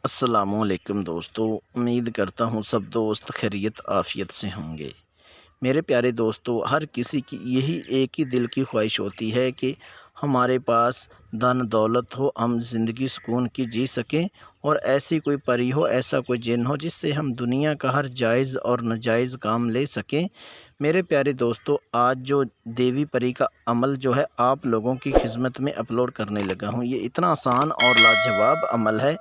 अस्सलामुअलैकुम दोस्तों। उम्मीद करता हूँ सब दोस्त खैरियत आफ़ियत से होंगे। मेरे प्यारे दोस्तों, हर किसी की यही एक ही दिल की ख्वाहिश होती है कि हमारे पास धन दौलत हो, हम ज़िंदगी सुकून की जी सकें और ऐसी कोई परी हो, ऐसा कोई जिन हो जिससे हम दुनिया का हर जायज़ और नाजायज़ काम ले सकें। मेरे प्यारे दोस्तों, आज जो देवी परी का अमल जो है आप लोगों की खिदमत में अपलोड करने लगा हूँ। ये इतना आसान और लाजवाब अमल है।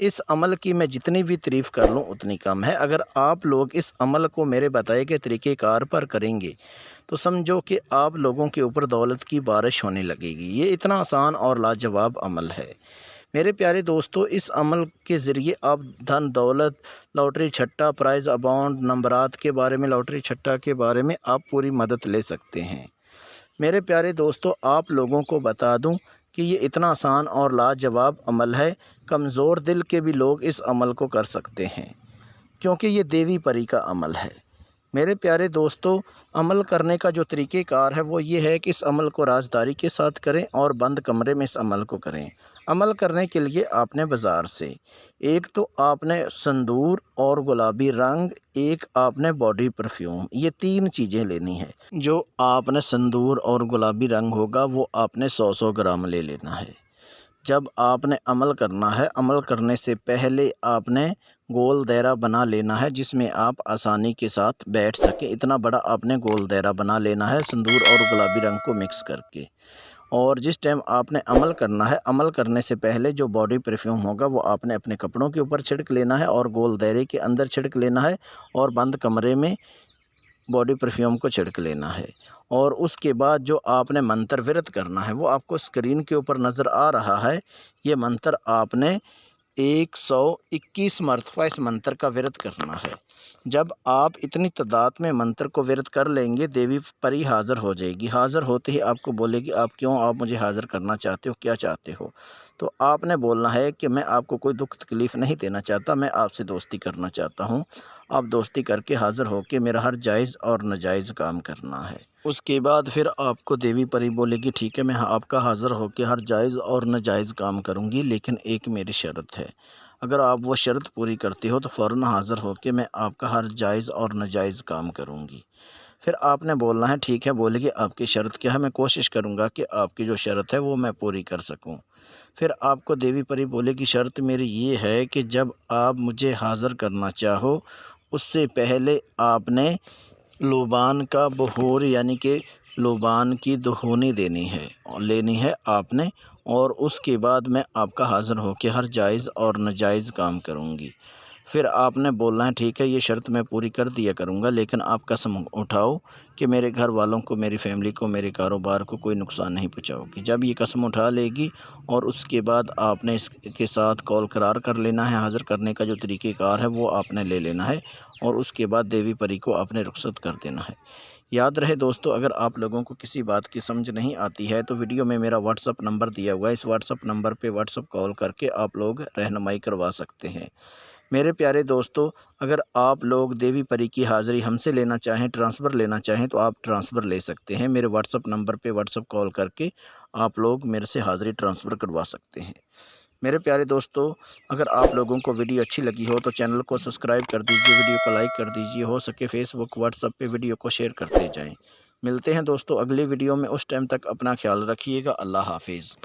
इस अमल की मैं जितनी भी तारीफ़ कर लूँ उतनी कम है। अगर आप लोग इस अमल को मेरे बताए गए तरीक़ेकार पर करेंगे तो समझो कि आप लोगों के ऊपर दौलत की बारिश होने लगेगी। ये इतना आसान और लाजवाब अमल है। मेरे प्यारे दोस्तों, इस अमल के ज़रिए आप धन दौलत, लॉटरी छट्टा, प्राइज़ अमाउंट, नंबरात के बारे में, लॉटरी छट्टा के बारे में आप पूरी मदद ले सकते हैं। मेरे प्यारे दोस्तों, आप लोगों को बता दूं कि ये इतना आसान और लाजवाब अमल है। कमज़ोर दिल के भी लोग इस अमल को कर सकते हैं क्योंकि ये देवी परी का अमल है। मेरे प्यारे दोस्तों, अमल करने का जो तरीक़ेकार है वो ये है कि इस अमल को राज़दारी के साथ करें और बंद कमरे में इस अमल को करें। अमल करने के लिए आपने बाज़ार से एक तो आपने संदूर और गुलाबी रंग, एक आपने बॉडी परफ्यूम, ये 3 चीज़ें लेनी है। जो आपने संदूर और गुलाबी रंग होगा वो आपने 100-100 ग्राम ले लेना है। जब आपने अमल करना है, अमल करने से पहले आपने गोल दायरा बना लेना है जिसमें आप आसानी के साथ बैठ सकें। इतना बड़ा आपने गोल दायरा बना लेना है संदूर और गुलाबी रंग को मिक्स करके। और जिस टाइम आपने अमल करना है, अमल करने से पहले जो बॉडी परफ्यूम होगा वो आपने अपने कपड़ों के ऊपर छिड़क लेना है और गोल दायरे के अंदर छिड़क लेना है और बंद कमरे में बॉडी परफ्यूम को छिड़क लेना है। और उसके बाद जो आपने मंत्र विरत करना है वो आपको स्क्रीन के ऊपर नज़र आ रहा है। ये मंत्र आपने 121 मरतबा इस मंत्र का विरत करना है। जब आप इतनी तादाद में मंत्र को विरत कर लेंगे, देवी परी हाज़िर हो जाएगी। हाज़िर होते ही आपको बोलेगी आप मुझे हाज़िर करना चाहते हो, क्या चाहते हो? तो आपने बोलना है कि मैं आपको कोई दुख तकलीफ़ नहीं देना चाहता, मैं आपसे दोस्ती करना चाहता हूँ। आप दोस्ती करके हाज़िर होके मेरा हर जायज़ और नाजायज़ काम करना है। उसके बाद फिर आपको देवी परी बोलेगी ठीक है, मैं आपका हाज़िर होके हर जायज़ और नाजायज़ काम करूँगी, लेकिन एक मेरी शर्त है। अगर आप वो शर्त पूरी करते हो तो फ़ौरन हाज़िर होके मैं आपका हर जायज़ और नाजायज़ काम करूँगी। फिर आपने बोलना है ठीक है, बोलेगी आपकी शर्त क्या है? मैं कोशिश करूँगा कि आपकी जो शर्त है वो मैं पूरी कर सकूँ। फिर आपको देवी परी बोलेगी शर्त मेरी ये है कि जब आप मुझे हाज़िर करना चाहो, उससे पहले आपने लुबान का बहूर यानी कि लुबान की दुहूनी देनी है और लेनी है आपने। और उसके बाद मैं आपका हाज़िर होकर हर जायज़ और नाजायज़ काम करूँगी। फिर आपने बोलना है ठीक है, ये शर्त मैं पूरी कर दिया करूँगा, लेकिन आप कसम उठाओ कि मेरे घर वालों को, मेरी फैमिली को, मेरे कारोबार को कोई नुकसान नहीं पहुँचाओगी। जब ये कसम उठा लेगी और उसके बाद आपने इसके साथ कॉल करार कर लेना है। हाज़िर करने का जो तरीक़ेकार है वो आपने ले लेना है और उसके बाद देवी परी को आपने रुखसत कर देना है। याद रहे दोस्तों, अगर आप लोगों को किसी बात की समझ नहीं आती है तो वीडियो में मेरा व्हाट्सअप नंबर दिया हुआ है। इस व्हाट्सअप नंबर पे व्हाट्सअप कॉल करके आप लोग रहनुमाई करवा सकते हैं। मेरे प्यारे दोस्तों, अगर आप लोग देवी परी की हाज़िरी हमसे लेना चाहें, ट्रांसफ़र लेना चाहें तो आप ट्रांसफ़र ले सकते हैं। मेरे व्हाट्सअप नंबर पे व्हाट्सअप कॉल करके आप लोग मेरे से हाज़िरी ट्रांसफ़र करवा सकते हैं। मेरे प्यारे दोस्तों, अगर आप लोगों को वीडियो अच्छी लगी हो तो चैनल को सब्सक्राइब कर दीजिए, वीडियो को लाइक कर दीजिए, हो सके फेसबुक, व्हाट्सएप पे वीडियो को शेयर करते जाएं। मिलते हैं दोस्तों अगली वीडियो में, उस टाइम तक अपना ख्याल रखिएगा। अल्लाह हाफिज़।